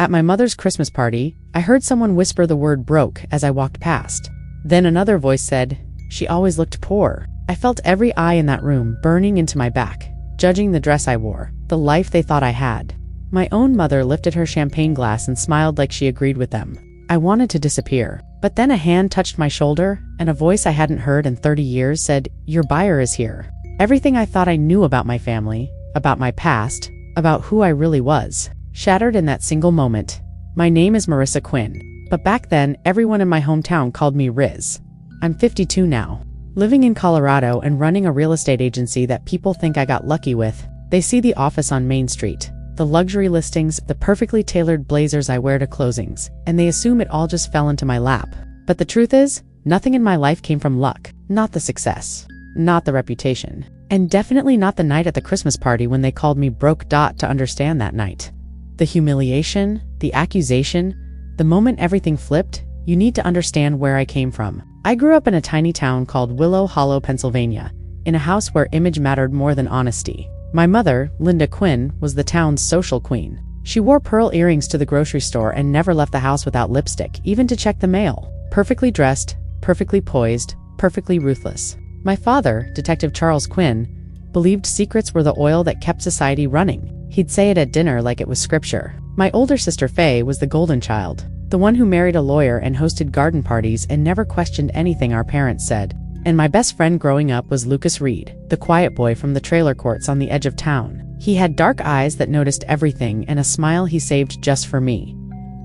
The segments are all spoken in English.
At my mother's Christmas party, I heard someone whisper the word broke as I walked past. Then another voice said, "She always looked poor." I felt every eye in that room burning into my back, judging the dress I wore, the life they thought I had. My own mother lifted her champagne glass and smiled like she agreed with them. I wanted to disappear, but then a hand touched my shoulder, and a voice I hadn't heard in 30 years said, "Your buyer is here." Everything I thought I knew about my family, about my past, about who I really was, shattered in that single moment. My name is Marissa Quinn, but back then, everyone in my hometown called me Riz. I'm 52 now, living in Colorado and running a real estate agency that people think I got lucky with. They see the office on Main Street, the luxury listings, the perfectly tailored blazers I wear to closings, and they assume it all just fell into my lap. But the truth is, nothing in my life came from luck, not the success, not the reputation, and definitely not the night at the Christmas party when they called me broke. To understand that night, the humiliation, the accusation, the moment everything flipped, you need to understand where I came from. I grew up in a tiny town called Willow Hollow, Pennsylvania, in a house where image mattered more than honesty. My mother, Linda Quinn, was the town's social queen. She wore pearl earrings to the grocery store and never left the house without lipstick, even to check the mail. Perfectly dressed, perfectly poised, perfectly ruthless. My father, Detective Charles Quinn, believed secrets were the oil that kept society running. He'd say it at dinner like it was scripture. My older sister Faye was the golden child, the one who married a lawyer and hosted garden parties and never questioned anything our parents said. And my best friend growing up was Lucas Reed, the quiet boy from the trailer courts on the edge of town. He had dark eyes that noticed everything and a smile he saved just for me.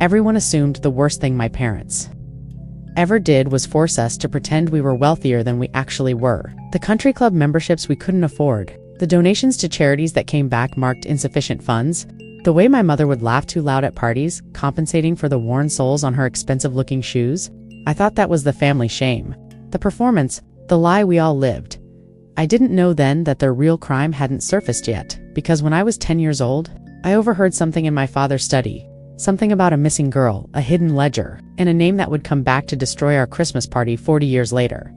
Everyone assumed the worst thing my parents ever did was force us to pretend we were wealthier than we actually were. The country club memberships we couldn't afford, the donations to charities that came back marked insufficient funds, the way my mother would laugh too loud at parties, compensating for the worn soles on her expensive-looking shoes. I thought that was the family shame. The performance, the lie we all lived. I didn't know then that their real crime hadn't surfaced yet, because when I was 10 years old, I overheard something in my father's study. Something about a missing girl, a hidden ledger, and a name that would come back to destroy our Christmas party 40 years later.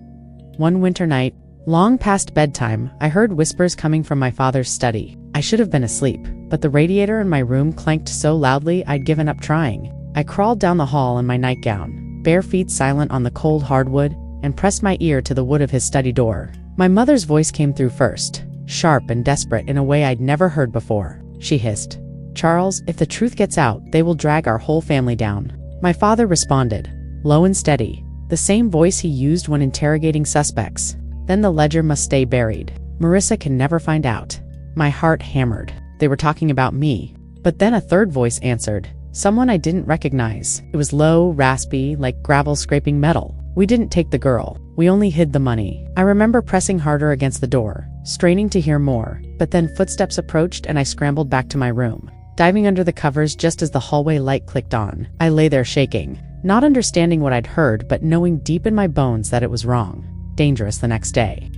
One winter night, long past bedtime, I heard whispers coming from my father's study. I should have been asleep, but the radiator in my room clanked so loudly I'd given up trying. I crawled down the hall in my nightgown, bare feet silent on the cold hardwood, and pressed my ear to the wood of his study door. My mother's voice came through first, sharp and desperate in a way I'd never heard before. She hissed, "Charles, if the truth gets out, they will drag our whole family down." My father responded, low and steady, the same voice he used when interrogating suspects. "Then the ledger must stay buried. Marissa can never find out." My heart hammered. They were talking about me. But then a third voice answered, someone I didn't recognize. It was low, raspy, like gravel scraping metal. "We didn't take the girl. We only hid the money." I remember pressing harder against the door, straining to hear more, but then footsteps approached and I scrambled back to my room, diving under the covers just as the hallway light clicked on. I lay there shaking, not understanding what I'd heard, but knowing deep in my bones that it was wrong, dangerous the next day.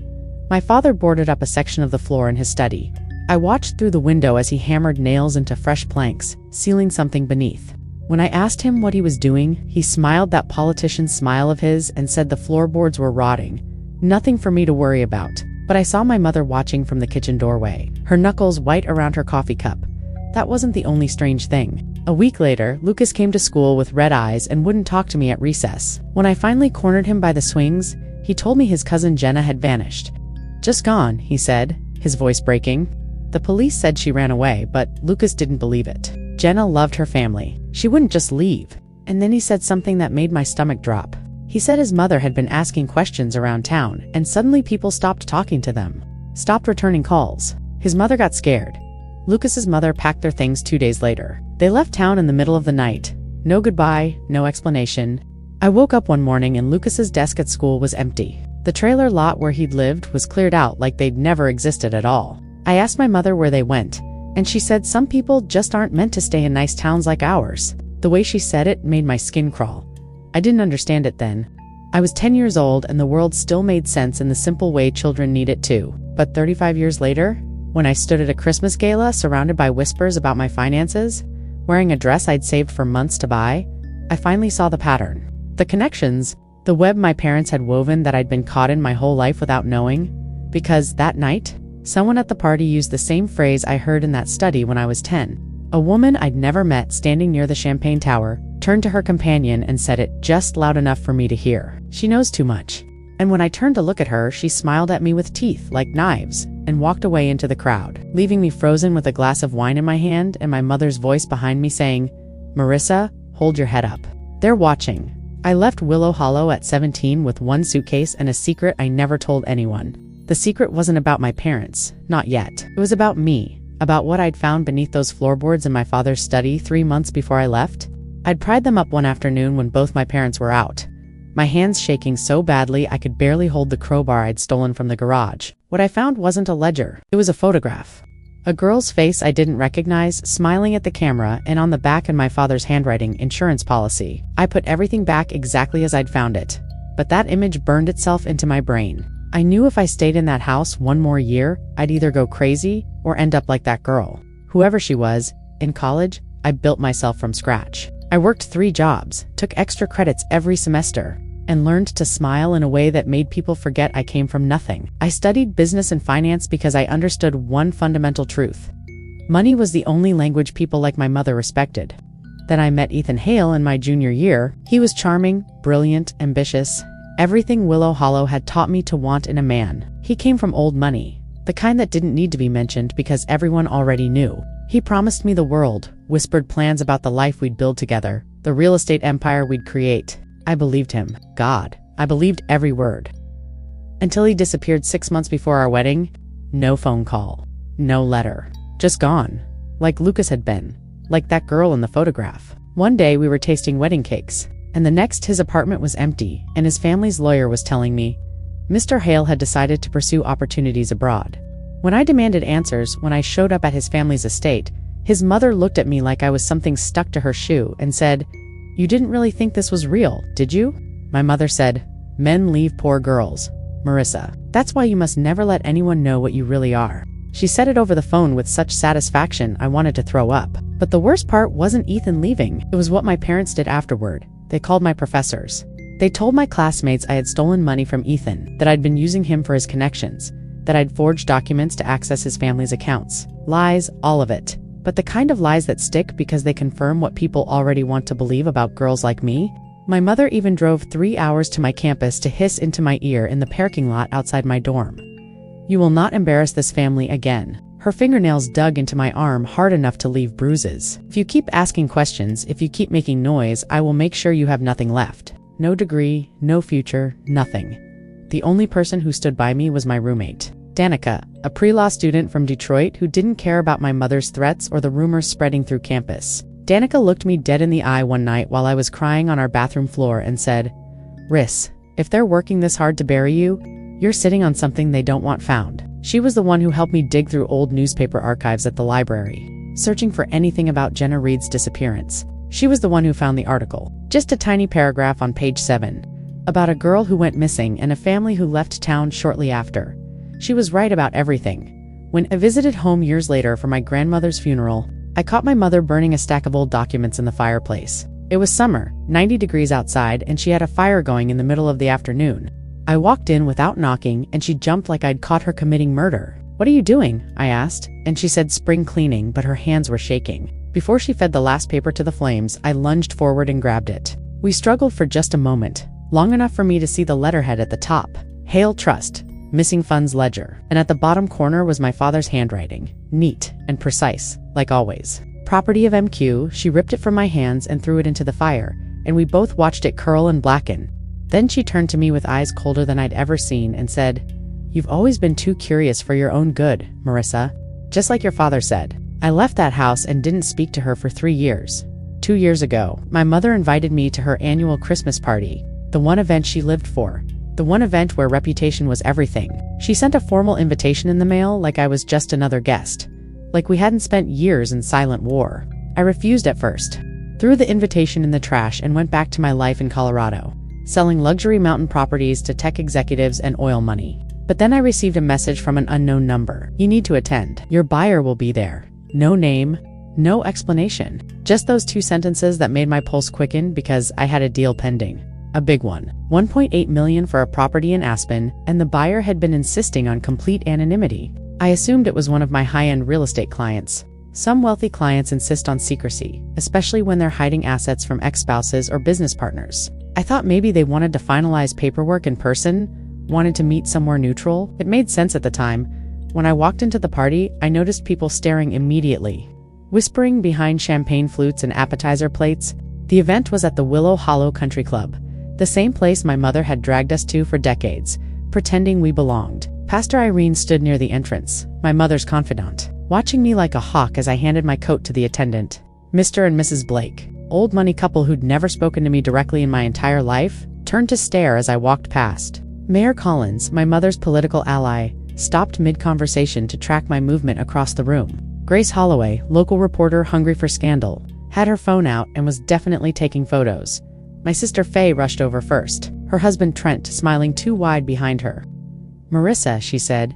My father boarded up a section of the floor in his study. I watched through the window as he hammered nails into fresh planks, sealing something beneath. When I asked him what he was doing, he smiled that politician's smile of his and said the floorboards were rotting. Nothing for me to worry about. But I saw my mother watching from the kitchen doorway, her knuckles white around her coffee cup. That wasn't the only strange thing. A week later, Lucas came to school with red eyes and wouldn't talk to me at recess. When I finally cornered him by the swings, he told me his cousin Jenna had vanished. "Just gone," he said, his voice breaking. The police said she ran away, but Lucas didn't believe it. Jenna loved her family. She wouldn't just leave. And then he said something that made my stomach drop. He said his mother had been asking questions around town, and suddenly people stopped talking to them, stopped returning calls. His mother got scared. Lucas's mother packed their things 2 days later. They left town in the middle of the night. No goodbye, no explanation. I woke up one morning and Lucas's desk at school was empty. The trailer lot where he'd lived was cleared out like they'd never existed at all. I asked my mother where they went, and she said some people just aren't meant to stay in nice towns like ours. The way she said it made my skin crawl. I didn't understand it then. I was 10 years old and the world still made sense in the simple way children need it too. But 35 years later, when I stood at a Christmas gala surrounded by whispers about my finances, wearing a dress I'd saved for months to buy, I finally saw the pattern. The connections, the web my parents had woven that I'd been caught in my whole life without knowing. Because that night, someone at the party used the same phrase I heard in that study when I was 10. A woman I'd never met standing near the champagne tower turned to her companion and said it just loud enough for me to hear. "She knows too much." And when I turned to look at her, she smiled at me with teeth like knives and walked away into the crowd, leaving me frozen with a glass of wine in my hand and my mother's voice behind me saying, "Marissa, hold your head up. They're watching." I left Willow Hollow at 17 with one suitcase and a secret I never told anyone. The secret wasn't about my parents, not yet. It was about me, about what I'd found beneath those floorboards in my father's study 3 months before I left. I'd pried them up one afternoon when both my parents were out, my hands shaking so badly I could barely hold the crowbar I'd stolen from the garage. What I found wasn't a ledger, it was a photograph. A girl's face I didn't recognize, smiling at the camera, and on the back in my father's handwriting, "Insurance policy." I put everything back exactly as I'd found it, but that image burned itself into my brain. I knew if I stayed in that house one more year, I'd either go crazy or end up like that girl. Whoever she was, in college, I built myself from scratch. I worked 3 jobs, took extra credits every semester, and learned to smile in a way that made people forget I came from nothing. I studied business and finance because I understood one fundamental truth. Money was the only language people like my mother respected. Then I met Ethan Hale in my junior year. He was charming, brilliant, ambitious, everything Willow Hollow had taught me to want in a man. He came from old money, the kind that didn't need to be mentioned because everyone already knew. He promised me the world, whispered plans about the life we'd build together, the real estate empire we'd create. I believed him. God, I believed every word. Until he disappeared 6 months before our wedding. No phone call, no letter, just gone. Like Lucas had been, like that girl in the photograph. One day we were tasting wedding cakes, and the next his apartment was empty, and his family's lawyer was telling me Mr. Hale had decided to pursue opportunities abroad. When I demanded answers when I showed up at his family's estate, his mother looked at me like I was something stuck to her shoe and said, "You didn't really think this was real, did you?" My mother said, "Men leave poor girls, Marissa. That's why you must never let anyone know what you really are." She said it over the phone with such satisfaction I wanted to throw up. But the worst part wasn't Ethan leaving. It was what my parents did afterward. They called my professors. They told my classmates I had stolen money from Ethan, that I'd been using him for his connections, that I'd forged documents to access his family's accounts. Lies, all of it. But the kind of lies that stick because they confirm what people already want to believe about girls like me. My mother even drove 3 hours to my campus to hiss into my ear in the parking lot outside my dorm. "You will not embarrass this family again." Her fingernails dug into my arm hard enough to leave bruises. "If you keep asking questions, if you keep making noise, I will make sure you have nothing left. No degree, no future, nothing." The only person who stood by me was my roommate, Danica, a pre-law student from Detroit who didn't care about my mother's threats or the rumors spreading through campus. Danica looked me dead in the eye one night while I was crying on our bathroom floor and said, "Riss, if they're working this hard to bury you, you're sitting on something they don't want found." She was the one who helped me dig through old newspaper archives at the library, searching for anything about Jenna Reed's disappearance. She was the one who found the article, just a tiny paragraph on page 7, about a girl who went missing and a family who left town shortly after. She was right about everything. When I visited home years later for my grandmother's funeral, I caught my mother burning a stack of old documents in the fireplace. It was summer, 90 degrees outside, and she had a fire going in the middle of the afternoon. I walked in without knocking, and she jumped like I'd caught her committing murder. "What are you doing?" I asked, and she said spring cleaning, but her hands were shaking. Before she fed the last paper to the flames, I lunged forward and grabbed it. We struggled for just a moment, long enough for me to see the letterhead at the top. Hale Trust, Missing Funds Ledger. And at the bottom corner was my father's handwriting, neat and precise, like always. "Property of MQ." She ripped it from my hands and threw it into the fire, and we both watched it curl and blacken. Then she turned to me with eyes colder than I'd ever seen and said, "You've always been too curious for your own good, Marissa. Just like your father said." I left that house and didn't speak to her for 3 years. 2 years ago, my mother invited me to her annual Christmas party, the one event she lived for, the one event where reputation was everything. She sent a formal invitation in the mail like I was just another guest, like we hadn't spent years in silent war. I refused at first, threw the invitation in the trash and went back to my life in Colorado, selling luxury mountain properties to tech executives and oil money. But then I received a message from an unknown number. "You need to attend. Your buyer will be there." No name, no explanation. Just those 2 sentences that made my pulse quicken because I had a deal pending. A big one. $1.8 million for a property in Aspen, and the buyer had been insisting on complete anonymity. I assumed it was one of my high-end real estate clients. Some wealthy clients insist on secrecy, especially when they're hiding assets from ex-spouses or business partners. I thought maybe they wanted to finalize paperwork in person, wanted to meet somewhere neutral. It made sense at the time. When I walked into the party, I noticed people staring immediately, whispering behind champagne flutes and appetizer plates. The event was at the Willow Hollow Country Club, the same place my mother had dragged us to for decades, pretending we belonged. Pastor Irene stood near the entrance, my mother's confidant, watching me like a hawk as I handed my coat to the attendant. Mr. and Mrs. Blake, old money couple who'd never spoken to me directly in my entire life, turned to stare as I walked past. Mayor Collins, my mother's political ally, stopped mid-conversation to track my movement across the room. Grace Holloway, local reporter hungry for scandal, had her phone out and was definitely taking photos. My sister Faye rushed over first, her husband Trent smiling too wide behind her. "Marissa," she said,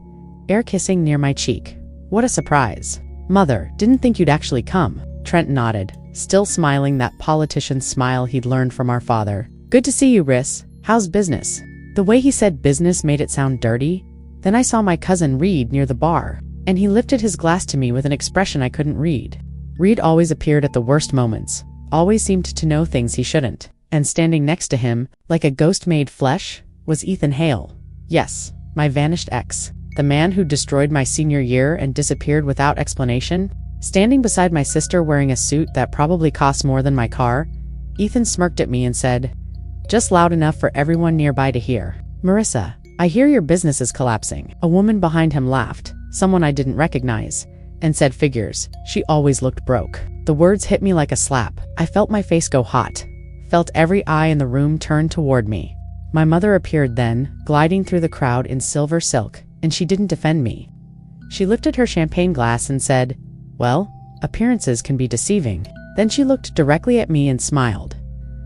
air kissing near my cheek. "What a surprise." "Mother, didn't think you'd actually come." Trent nodded, still smiling that politician's smile he'd learned from our father. "Good to see you, Riss. How's business?" The way he said business made it sound dirty. Then I saw my cousin Reed near the bar, and he lifted his glass to me with an expression I couldn't read. Reed always appeared at the worst moments, always seemed to know things he shouldn't. And standing next to him, like a ghost made flesh, was Ethan Hale. Yes, my vanished ex. The man who destroyed my senior year and disappeared without explanation. Standing beside my sister wearing a suit that probably cost more than my car, Ethan smirked at me and said, just loud enough for everyone nearby to hear, "Marissa, I hear your business is collapsing." A woman behind him laughed, someone I didn't recognize, and said, "Figures, she always looked broke." The words hit me like a slap. I felt my face go hot, felt every eye in the room turn toward me. My mother appeared then, gliding through the crowd in silver silk, and she didn't defend me. She lifted her champagne glass and said, "Well, appearances can be deceiving." Then she looked directly at me and smiled.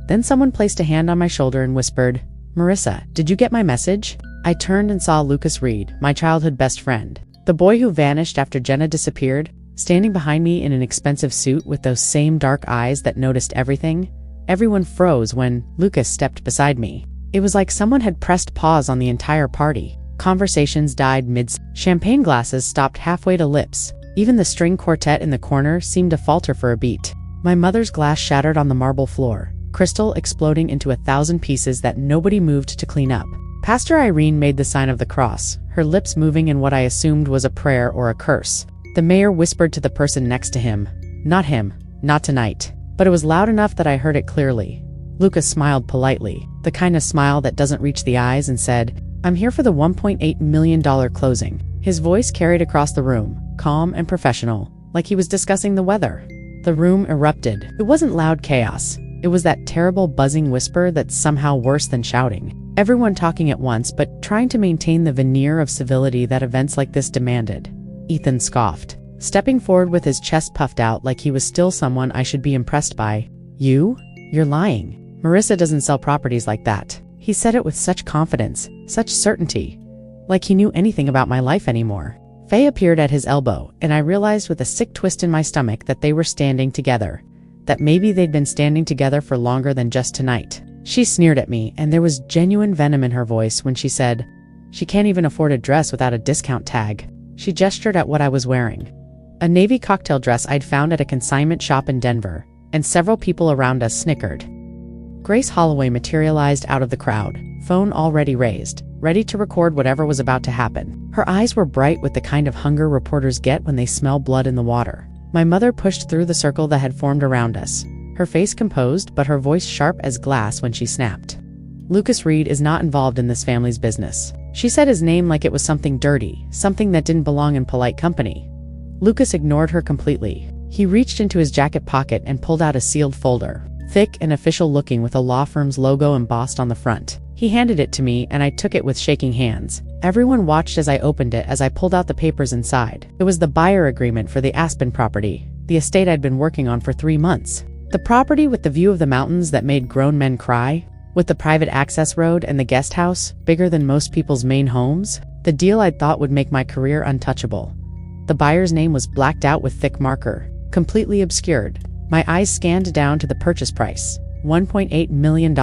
Then someone placed a hand on my shoulder and whispered, "Marissa, did you get my message?" I turned and saw Lucas Reed, my childhood best friend, the boy who vanished after Jenna disappeared, standing behind me in an expensive suit with those same dark eyes that noticed everything. Everyone froze when Lucas stepped beside me. It was like someone had pressed pause on the entire party. Conversations died mid. Champagne glasses stopped halfway to lips. Even the string quartet in the corner seemed to falter for a beat. My mother's glass shattered on the marble floor, crystal exploding into 1,000 pieces that nobody moved to clean up. Pastor Irene made the sign of the cross, her lips moving in what I assumed was a prayer or a curse. The mayor whispered to the person next to him, "Not him, not tonight." But it was loud enough that I heard it clearly. Lucas smiled politely, the kind of smile that doesn't reach the eyes, and said, "I'm here for the $1.8 million closing." His voice carried across the room, calm and professional, like he was discussing the weather. The room erupted. It wasn't loud chaos. It was that terrible buzzing whisper that's somehow worse than shouting. Everyone talking at once, but trying to maintain the veneer of civility that events like this demanded. Ethan scoffed, stepping forward with his chest puffed out like he was still someone I should be impressed by. You're lying. Marissa doesn't sell properties like that." He said it with such confidence, such certainty, like he knew anything about my life anymore. Faye appeared at his elbow, and I realized with a sick twist in my stomach that they were standing together, that maybe they'd been standing together for longer than just tonight. She sneered at me, and there was genuine venom in her voice when she said, "She can't even afford a dress without a discount tag." She gestured at what I was wearing. A navy cocktail dress I'd found at a consignment shop in Denver, and several people around us snickered. Grace Holloway materialized out of the crowd, phone already raised, ready to record whatever was about to happen. Her eyes were bright with the kind of hunger reporters get when they smell blood in the water. My mother pushed through the circle that had formed around us, her face composed but her voice sharp as glass when she snapped. "Lucas Reed is not involved in this family's business." She said his name like it was something dirty, something that didn't belong in polite company. Lucas ignored her completely. He reached into his jacket pocket and pulled out a sealed folder, thick and official looking with a law firm's logo embossed on the front. He handed it to me and I took it with shaking hands. Everyone watched as I opened it as I pulled out the papers inside. It was the buyer agreement for the Aspen property, the estate I'd been working on for 3 months. The property with the view of the mountains that made grown men cry, with the private access road and the guest house, bigger than most people's main homes. The deal I'd thought would make my career untouchable. The buyer's name was blacked out with thick marker, completely obscured. My eyes scanned down to the purchase price, $1.8 million,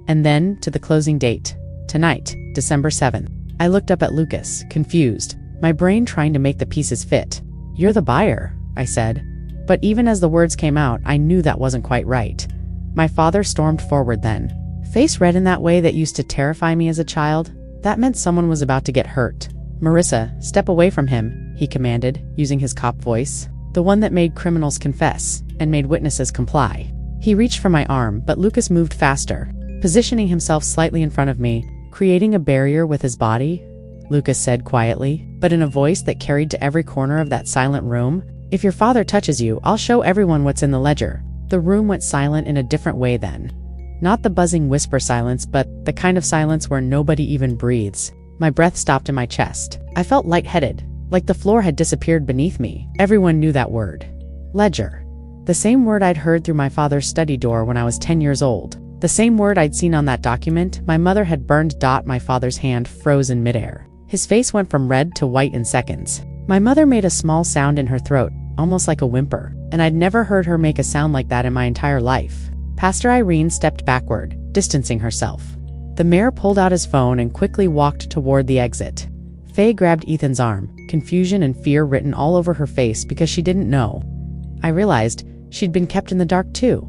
and then to the closing date, tonight, December 7th. I looked up at Lucas, confused, my brain trying to make the pieces fit. "You're the buyer," I said. But even as the words came out, I knew that wasn't quite right. My father stormed forward then, face red in that way that used to terrify me as a child. That meant someone was about to get hurt. "Marissa, step away from him," he commanded, using his cop voice, the one that made criminals confess and made witnesses comply. He reached for my arm, but Lucas moved faster, positioning himself slightly in front of me, creating a barrier with his body. Lucas said quietly, but in a voice that carried to every corner of that silent room, "If your father touches you, I'll show everyone what's in the ledger." The room went silent in a different way then. Not the buzzing whisper silence, but the kind of silence where nobody even breathes. My breath stopped in my chest. I felt lightheaded, like the floor had disappeared beneath me. Everyone knew that word. Ledger. The same word I'd heard through my father's study door when I was 10 years old. The same word I'd seen on that document my mother had burned. My father's hand froze in midair. His face went from red to white in seconds. My mother made a small sound in her throat, almost like a whimper, and I'd never heard her make a sound like that in my entire life. Pastor Irene stepped backward, distancing herself. The mayor pulled out his phone and quickly walked toward the exit. Faye grabbed Ethan's arm, confusion and fear written all over her face because she didn't know. I realized she'd been kept in the dark too.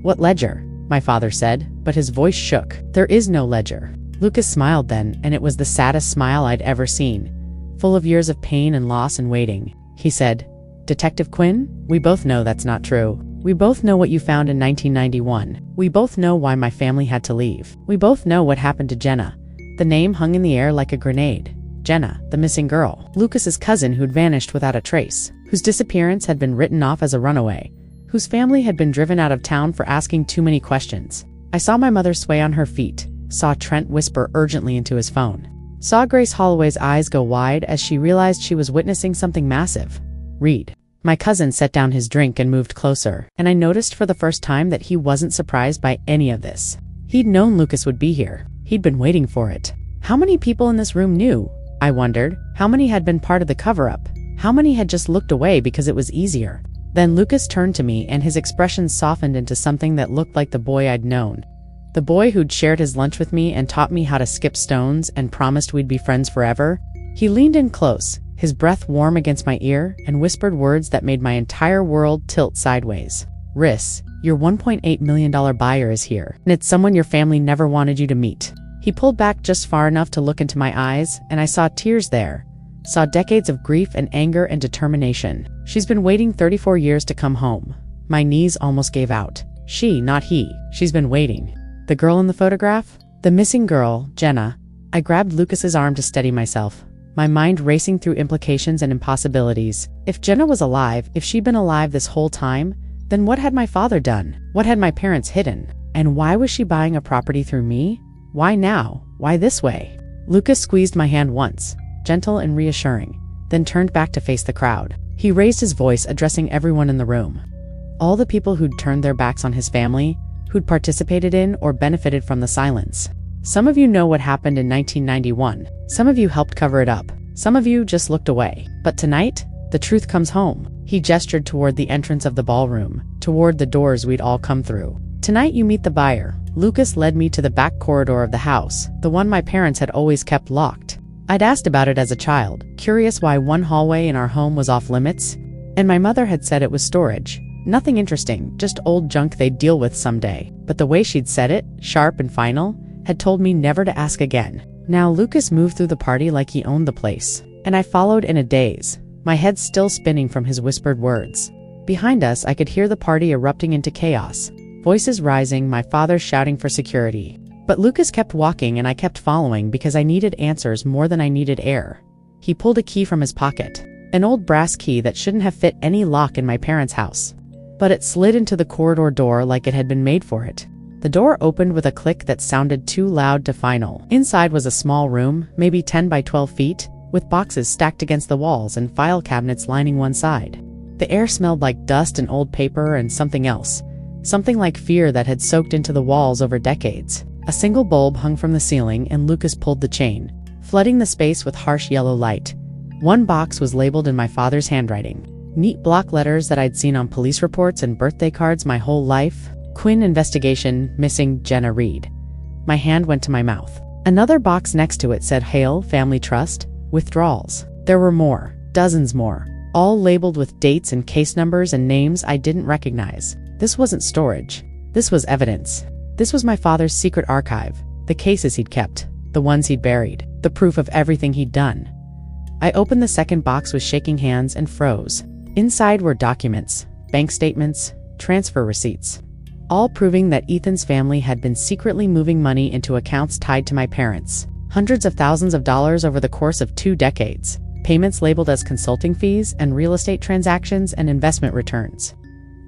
"What ledger?" my father said, but his voice shook. "There is no ledger." Lucas smiled then, and it was the saddest smile I'd ever seen. Full of years of pain and loss and waiting. He said, "Detective Quinn, we both know that's not true. We both know what you found in 1991. We both know why my family had to leave. We both know what happened to Jenna." The name hung in the air like a grenade. Jenna, the missing girl. Lucas's cousin who'd vanished without a trace. Whose disappearance had been written off as a runaway. Whose family had been driven out of town for asking too many questions. I saw my mother sway on her feet. Saw Trent whisper urgently into his phone. Saw Grace Holloway's eyes go wide as she realized she was witnessing something massive. Reed. My cousin set down his drink and moved closer, and I noticed for the first time that he wasn't surprised by any of this. He'd known Lucas would be here. He'd been waiting for it. How many people in this room knew? I wondered. How many had been part of the cover-up? How many had just looked away because it was easier? Then Lucas turned to me and his expression softened into something that looked like the boy I'd known. The boy who'd shared his lunch with me and taught me how to skip stones and promised we'd be friends forever. He leaned in close, his breath warm against my ear, and whispered words that made my entire world tilt sideways. "Riss, your $1.8 million buyer is here, and it's someone your family never wanted you to meet." He pulled back just far enough to look into my eyes, and I saw tears there. Saw decades of grief and anger and determination. "She's been waiting 34 years to come home." My knees almost gave out. She, not he. She's been waiting. The girl in the photograph? The missing girl, Jenna. I grabbed Lucas's arm to steady myself, my mind racing through implications and impossibilities. If Jenna was alive, if she'd been alive this whole time, then what had my father done? What had my parents hidden? And why was she buying a property through me? Why now? Why this way? Lucas squeezed my hand once, gentle and reassuring, then turned back to face the crowd. He raised his voice, addressing everyone in the room. All the people who'd turned their backs on his family, who'd participated in or benefited from the silence. Some of you know what happened in 1991. Some of you helped cover it up. Some of you just looked away. But tonight, the truth comes home. He gestured toward the entrance of the ballroom, toward the doors we'd all come through. Tonight you meet the buyer. Lucas led me to the back corridor of the house, the one my parents had always kept locked. I'd asked about it as a child, curious why one hallway in our home was off limits, and my mother had said it was storage. Nothing interesting, just old junk they'd deal with someday. But the way she'd said it, sharp and final, had told me never to ask again. Now Lucas moved through the party like he owned the place, and I followed in a daze, my head still spinning from his whispered words. Behind us, I could hear the party erupting into chaos, voices rising, my father shouting for security. But Lucas kept walking and I kept following because I needed answers more than I needed air. He pulled a key from his pocket, an old brass key that shouldn't have fit any lock in my parents' house. But it slid into the corridor door like it had been made for it. The door opened with a click that sounded too loud to final. Inside was a small room, maybe 10 by 12 feet, with boxes stacked against the walls and file cabinets lining one side. The air smelled like dust and old paper and something else. Something like fear that had soaked into the walls over decades. A single bulb hung from the ceiling and Lucas pulled the chain, flooding the space with harsh yellow light. One box was labeled in my father's handwriting. Neat block letters that I'd seen on police reports and birthday cards my whole life. Quinn investigation, missing Jenna Reed. My hand went to my mouth. Another box next to it said Hale Family Trust, withdrawals. There were more, dozens more, all labeled with dates and case numbers and names I didn't recognize. This wasn't storage. This was evidence. This was my father's secret archive, the cases he'd kept, the ones he'd buried, the proof of everything he'd done. I opened the second box with shaking hands and froze. Inside were documents, bank statements, transfer receipts, all proving that Ethan's family had been secretly moving money into accounts tied to my parents. Hundreds of thousands of dollars over the course of 2 decades. Payments labeled as consulting fees and real estate transactions and investment returns.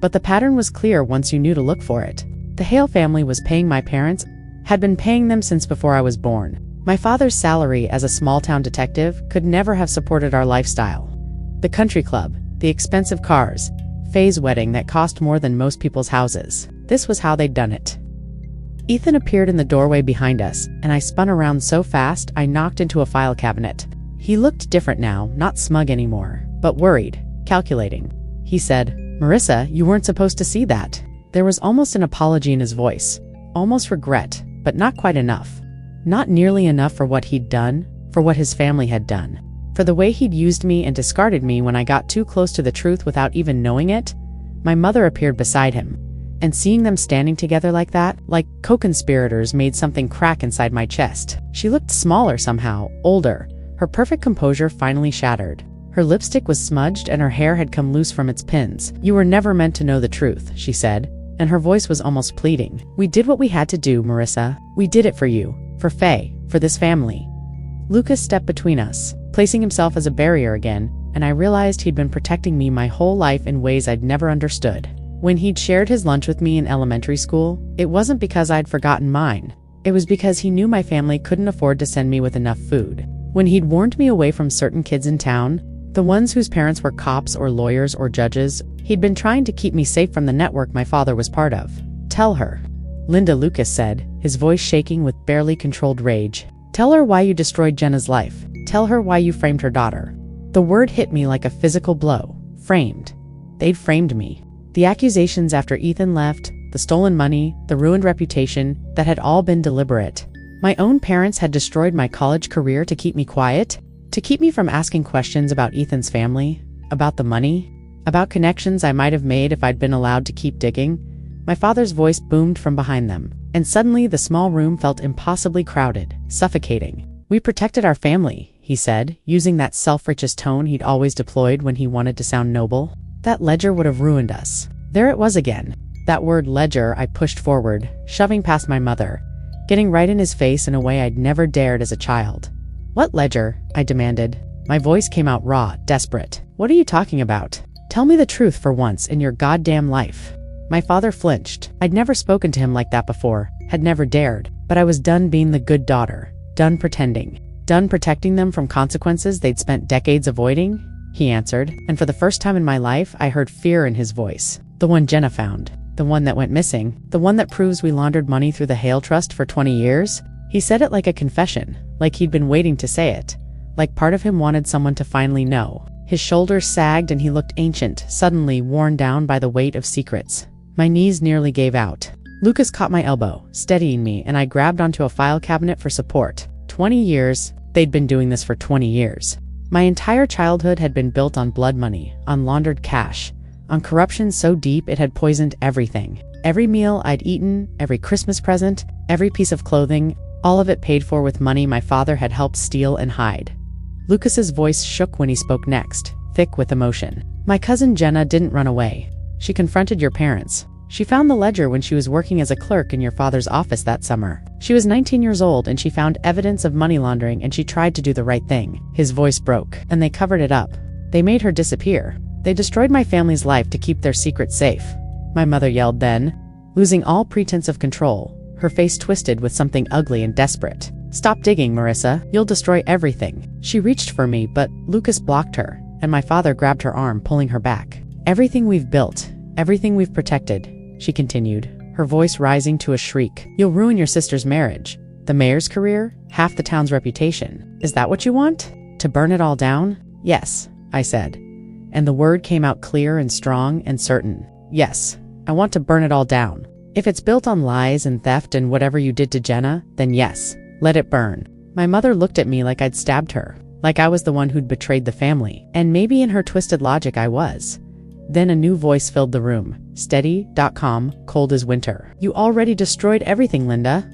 But the pattern was clear once you knew to look for it. The Hale family was paying my parents, had been paying them since before I was born. My father's salary as a small-town detective could never have supported our lifestyle. The country club, the expensive cars, Faye's wedding that cost more than most people's houses. This was how they'd done it. Ethan appeared in the doorway behind us, and I spun around so fast I knocked into a file cabinet. He looked different now, not smug anymore, but worried, calculating. He said, "Marissa, you weren't supposed to see that." There was almost an apology in his voice, almost regret, but not quite enough. Not nearly enough for what he'd done, for what his family had done, for the way he'd used me and discarded me when I got too close to the truth without even knowing it. My mother appeared beside him, and seeing them standing together like that, like co-conspirators, made something crack inside my chest. She looked smaller somehow, older. Her perfect composure finally shattered. Her lipstick was smudged and her hair had come loose from its pins. "You were never meant to know the truth," she said, and her voice was almost pleading. "We did what we had to do, Marissa. We did it for you, for Faye, for this family." Lucas stepped between us, placing himself as a barrier again, and I realized he'd been protecting me my whole life in ways I'd never understood. When he'd shared his lunch with me in elementary school, it wasn't because I'd forgotten mine. It was because he knew my family couldn't afford to send me with enough food. When he'd warned me away from certain kids in town, the ones whose parents were cops or lawyers or judges, he'd been trying to keep me safe from the network my father was part of. "Tell her," Linda, Lucas said, his voice shaking with barely controlled rage. "Tell her why you destroyed Jenna's life. Tell her why you framed her daughter." The word hit me like a physical blow. Framed. They'd framed me. The accusations after Ethan left, the stolen money, the ruined reputation, that had all been deliberate. My own parents had destroyed my college career to keep me quiet, to keep me from asking questions about Ethan's family, about the money, about connections I might have made if I'd been allowed to keep digging. My father's voice boomed from behind them, and suddenly the small room felt impossibly crowded, suffocating. "We protected our family," he said, using that self-righteous tone he'd always deployed when he wanted to sound noble. "That ledger would have ruined us." There it was again. That word ledger. I pushed forward, shoving past my mother, getting right in his face in a way I'd never dared as a child. "What ledger?" I demanded. My voice came out raw, desperate. "What are you talking about? Tell me the truth for once in your goddamn life." My father flinched. I'd never spoken to him like that before, had never dared, but I was done being the good daughter, done pretending, done protecting them from consequences they'd spent decades avoiding. He answered, and for the first time in my life, I heard fear in his voice. "The one Jenna found. The one that went missing. The one that proves we laundered money through the Hale Trust for 20 years. He said it like a confession, like he'd been waiting to say it, like part of him wanted someone to finally know. His shoulders sagged and he looked ancient, suddenly worn down by the weight of secrets. My knees nearly gave out. Lucas caught my elbow, steadying me, and I grabbed onto a file cabinet for support. 20 years. They'd been doing this for 20 years. My entire childhood had been built on blood money, on laundered cash, on corruption so deep it had poisoned everything. Every meal I'd eaten, every Christmas present, every piece of clothing, all of it paid for with money my father had helped steal and hide. Lucas's voice shook when he spoke next, thick with emotion. "My cousin Jenna didn't run away. She confronted your parents. She found the ledger when she was working as a clerk in your father's office that summer. She was 19 years old and she found evidence of money laundering and she tried to do the right thing." His voice broke, and they covered it up. "They made her disappear. They destroyed my family's life to keep their secret safe," my mother yelled then, losing all pretense of control, her face twisted with something ugly and desperate. "Stop digging, Marissa. You'll destroy everything." She reached for me, but Lucas blocked her, and my father grabbed her arm, pulling her back. "Everything we've built, everything we've protected," she continued, her voice rising to a shriek. "You'll ruin your sister's marriage, the mayor's career, half the town's reputation. Is that what you want? To burn it all down?" "Yes," I said, and the word came out clear and strong and certain. "Yes, I want to burn it all down. If it's built on lies and theft and whatever you did to Jenna, then yes, let it burn." My mother looked at me like I'd stabbed her. like I was the one who'd betrayed the family. And maybe in her twisted logic I was. Then a new voice filled the room. Steady.com, cold as winter. You already destroyed everything, Linda.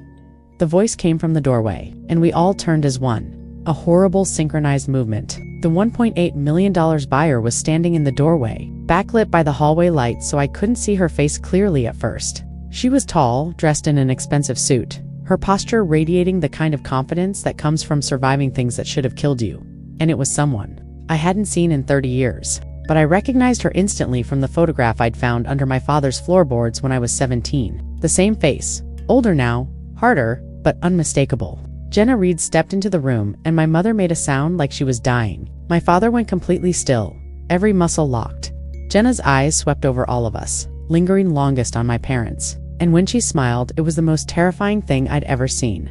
The voice came from the doorway, and we all turned as one. A horrible synchronized movement. The $1.8 million buyer was standing in the doorway, backlit by the hallway light so I couldn't see her face clearly at first. She was tall, dressed in an expensive suit, her posture radiating the kind of confidence that comes from surviving things that should have killed you. And it was someone I hadn't seen in 30 years. But I recognized her instantly from the photograph I'd found under my father's floorboards when I was 17. The same face, older now, harder, but unmistakable. Jenna Reed stepped into the room, and my mother made a sound like she was dying. My father went completely still, every muscle locked. Jenna's eyes swept over all of us, lingering longest on my parents. And when she smiled, it was the most terrifying thing I'd ever seen.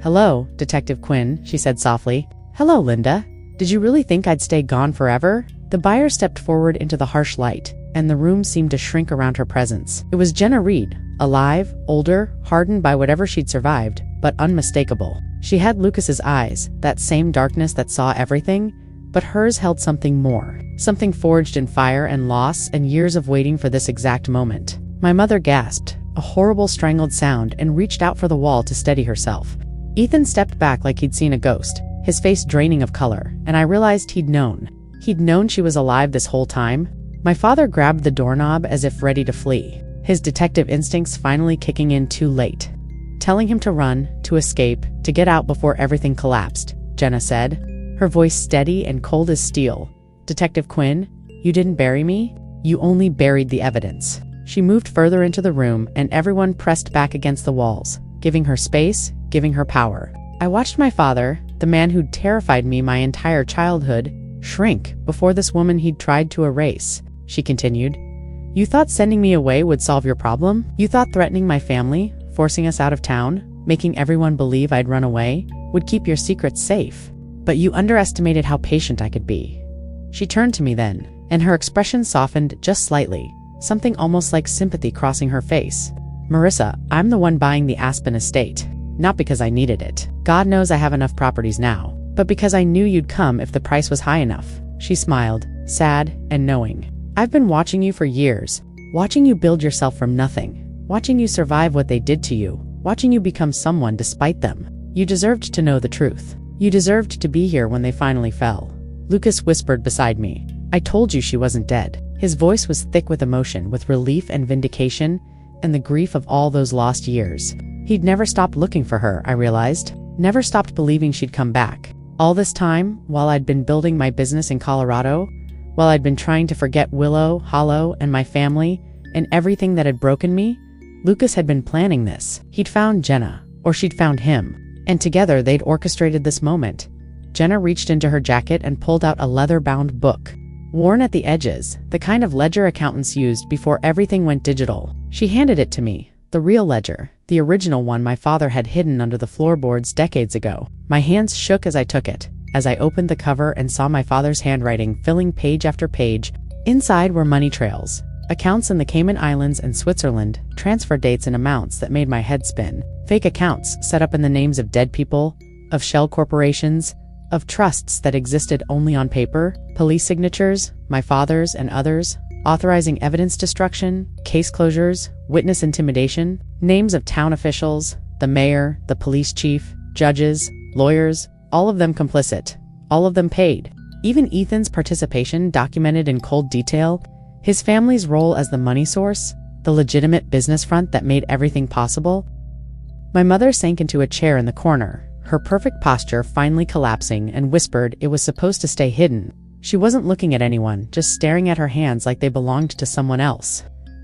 "Hello, Detective Quinn," she said softly. "Hello, Linda. Did you really think I'd stay gone forever?" The buyer stepped forward into the harsh light, and the room seemed to shrink around her presence. It was Jenna Reed, alive, older, hardened by whatever she'd survived, but unmistakable. She had Lucas's eyes, that same darkness that saw everything, but hers held something more, something forged in fire and loss and years of waiting for this exact moment. My mother gasped, a horrible strangled sound, and reached out for the wall to steady herself. Ethan stepped back like he'd seen a ghost, his face draining of color, and I realized he'd known. He'd known she was alive this whole time. My father grabbed the doorknob as if ready to flee, his detective instincts finally kicking in too late. "Telling him to run, to escape, to get out before everything collapsed," Jenna said, her voice steady and cold as steel. "Detective Quinn, you didn't bury me. You only buried the evidence." She moved further into the room, and everyone pressed back against the walls, giving her space, giving her power. I watched my father, the man who'd terrified me my entire childhood, shrink before this woman he'd tried to erase. She continued, "You thought sending me away would solve your problem? You thought threatening my family, forcing us out of town, making everyone believe I'd run away, would keep your secrets safe. But you underestimated how patient I could be." She turned to me then, and her expression softened just slightly, something almost like sympathy crossing her face. "Marissa, I'm the one buying the Aspen estate. Not because I needed it. God knows I have enough properties now. But because I knew you'd come if the price was high enough." She smiled, sad and knowing. "I've been watching you for years, watching you build yourself from nothing, watching you survive what they did to you, watching you become someone despite them. You deserved to know the truth. You deserved to be here when they finally fell." Lucas whispered beside me, "I told you she wasn't dead." His voice was thick with emotion, with relief and vindication, and the grief of all those lost years. He'd never stopped looking for her, I realized. Never stopped believing she'd come back. All this time, while I'd been building my business in Colorado, while I'd been trying to forget Willow, Hollow, and my family, and everything that had broken me, Lucas had been planning this. He'd found Jenna, or she'd found him, and together they'd orchestrated this moment. Jenna reached into her jacket and pulled out a leather-bound book, worn at the edges, the kind of ledger accountants used before everything went digital. She handed it to me, the real ledger, the original one my father had hidden under the floorboards decades ago. My hands shook as I took it, as I opened the cover and saw my father's handwriting filling page after page. Inside were money trails, accounts in the Cayman Islands and Switzerland, transfer dates and amounts that made my head spin, fake accounts set up in the names of dead people, of shell corporations, of trusts that existed only on paper, police signatures, my father's and others, authorizing evidence destruction, case closures, witness intimidation, names of town officials, the mayor, the police chief, judges, lawyers, all of them complicit, all of them paid. Even Ethan's participation documented in cold detail, his family's role as the money source, the legitimate business front that made everything possible. My mother sank into a chair in the corner, her perfect posture finally collapsing, and whispered it was supposed to stay hidden. She wasn't looking at anyone, just staring at her hands like they belonged to someone else.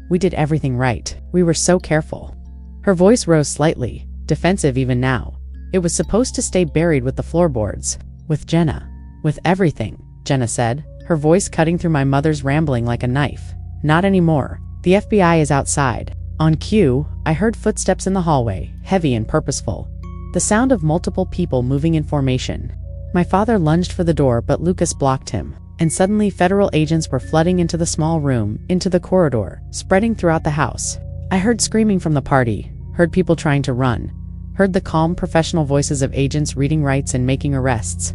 "We did everything right. We were so careful." Her voice rose slightly, defensive even now. "It was supposed to stay buried with the floorboards. With Jenna. With everything," Jenna said, her voice cutting through my mother's rambling like a knife. "Not anymore. The FBI is outside." On cue, I heard footsteps in the hallway, heavy and purposeful. The sound of multiple people moving in formation. My father lunged for the door, but Lucas blocked him. And suddenly federal agents were flooding into the small room, into the corridor, spreading throughout the house. I heard screaming from the party, heard people trying to run, heard the calm professional voices of agents reading rights and making arrests.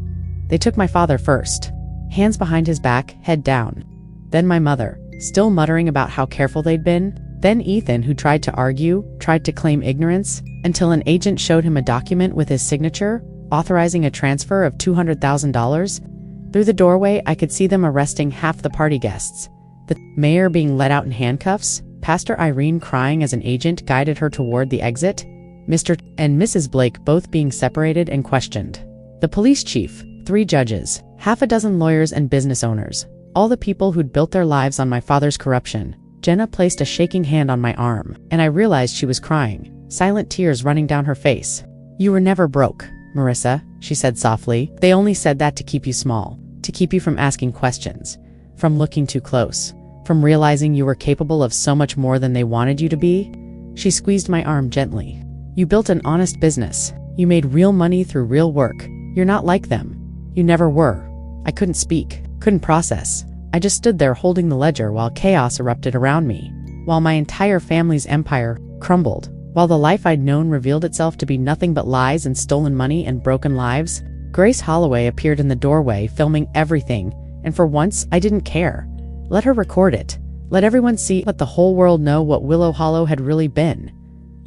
They took my father first, hands behind his back, head down. Then my mother, still muttering about how careful they'd been. Then Ethan, who tried to argue, tried to claim ignorance, until an agent showed him a document with his signature, authorizing a transfer of $200,000. Through the doorway, I could see them arresting half the party guests. The mayor being let out in handcuffs, Pastor Irene crying as an agent guided her toward the exit, Mr. and Mrs. Blake both being separated and questioned. The police chief, 3 judges, half a dozen lawyers and business owners, all the people who'd built their lives on my father's corruption. Jenna placed a shaking hand on my arm, and I realized she was crying, silent tears running down her face. "You were never broke, Marissa," she said softly. "They only said that to keep you small, to keep you from asking questions, from looking too close, from realizing you were capable of so much more than they wanted you to be." She squeezed my arm gently. "You built an honest business. You made real money through real work. You're not like them. You never were." I couldn't speak, couldn't process. I just stood there holding the ledger while chaos erupted around me, while my entire family's empire crumbled, while the life I'd known revealed itself to be nothing but lies and stolen money and broken lives. Grace Holloway appeared in the doorway, filming everything, and for once, I didn't care. Let her record it. Let everyone see, let the whole world know what Willow Hollow had really been.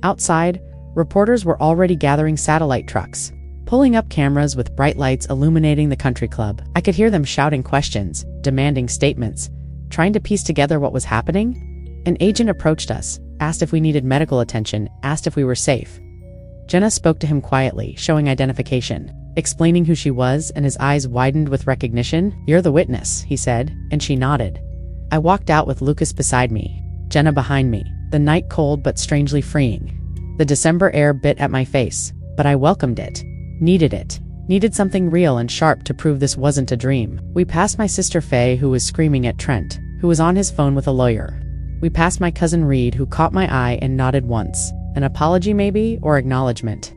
Outside, reporters were already gathering satellite trucks, pulling up cameras with bright lights illuminating the country club. I could hear them shouting questions, demanding statements, trying to piece together what was happening. An agent approached us, asked if we needed medical attention, asked if we were safe. Jenna spoke to him quietly, showing identification, explaining who she was, and his eyes widened with recognition. "You're the witness," he said, and she nodded. I walked out with Lucas beside me, Jenna behind me, the night cold but strangely freeing. The December air bit at my face, but I welcomed it. Needed something real and sharp to prove this wasn't a dream. We passed my sister Faye, who was screaming at Trent, who was on his phone with a lawyer. We passed my cousin Reed, who caught my eye and nodded once, an apology maybe, or acknowledgement.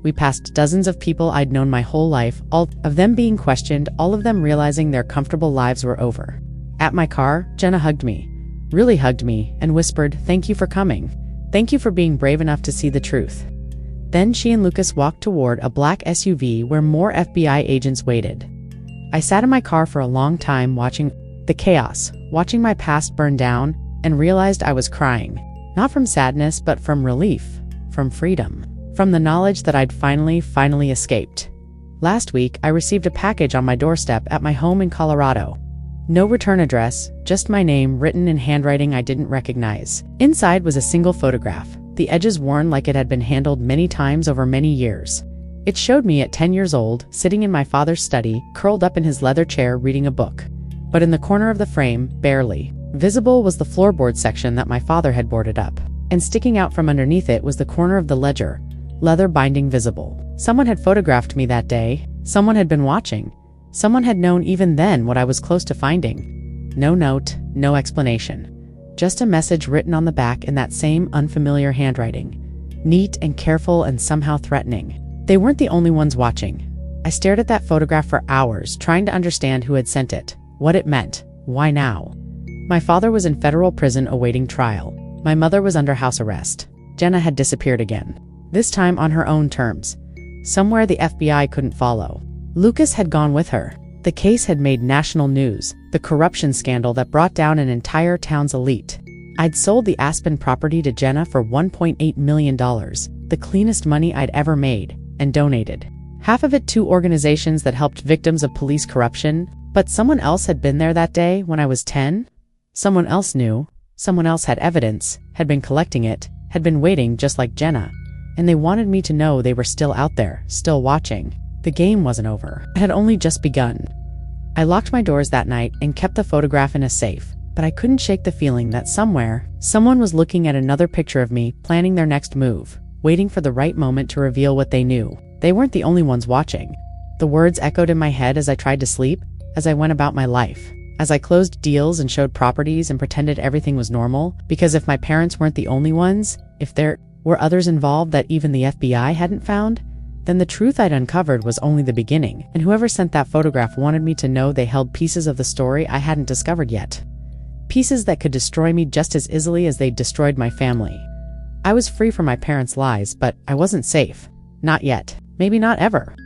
We passed dozens of people I'd known my whole life, all of them being questioned, all of them realizing their comfortable lives were over. At my car, Jenna hugged me, really hugged me, and whispered, "Thank you for coming. Thank you for being brave enough to see the truth." Then she and Lucas walked toward a black SUV where more FBI agents waited. I sat in my car for a long time watching the chaos, watching my past burn down, and realized I was crying. Not from sadness, but from relief, from freedom, from the knowledge that I'd finally escaped. Last week, I received a package on my doorstep at my home in Colorado. No return address, just my name written in handwriting I didn't recognize. Inside was a single photograph, the edges worn like it had been handled many times over many years. It showed me at 10 years old, sitting in my father's study, curled up in his leather chair reading a book. But in the corner of the frame, barely visible, was the floorboard section that my father had boarded up. And sticking out from underneath it was the corner of the ledger, leather binding visible. Someone had photographed me that day. Someone had been watching. Someone had known even then what I was close to finding. No note, no explanation. Just a message written on the back in that same unfamiliar handwriting. Neat and careful and somehow threatening. They weren't the only ones watching. I stared at that photograph for hours, trying to understand who had sent it, what it meant, why now. My father was in federal prison awaiting trial. My mother was under house arrest. Jenna had disappeared again. This time on her own terms. Somewhere the FBI couldn't follow. Lucas had gone with her. The case had made national news, the corruption scandal that brought down an entire town's elite. I'd sold the Aspen property to Jenna for $1.8 million, the cleanest money I'd ever made, and donated. Half of it to organizations that helped victims of police corruption, but someone else had been there that day when I was 10. Someone else knew, someone else had evidence, had been collecting it, had been waiting just like Jenna, and they wanted me to know they were still out there, still watching. The game wasn't over. It had only just begun. I locked my doors that night and kept the photograph in a safe, but I couldn't shake the feeling that somewhere, someone was looking at another picture of me, planning their next move, waiting for the right moment to reveal what they knew. They weren't the only ones watching. The words echoed in my head as I tried to sleep, as I went about my life, as I closed deals and showed properties and pretended everything was normal, because if my parents weren't the only ones, if there were others involved that even the FBI hadn't found, then the truth I'd uncovered was only the beginning, and whoever sent that photograph wanted me to know they held pieces of the story I hadn't discovered yet. Pieces that could destroy me just as easily as they'd destroyed my family. I was free from my parents' lies, but I wasn't safe. Not yet. Maybe not ever.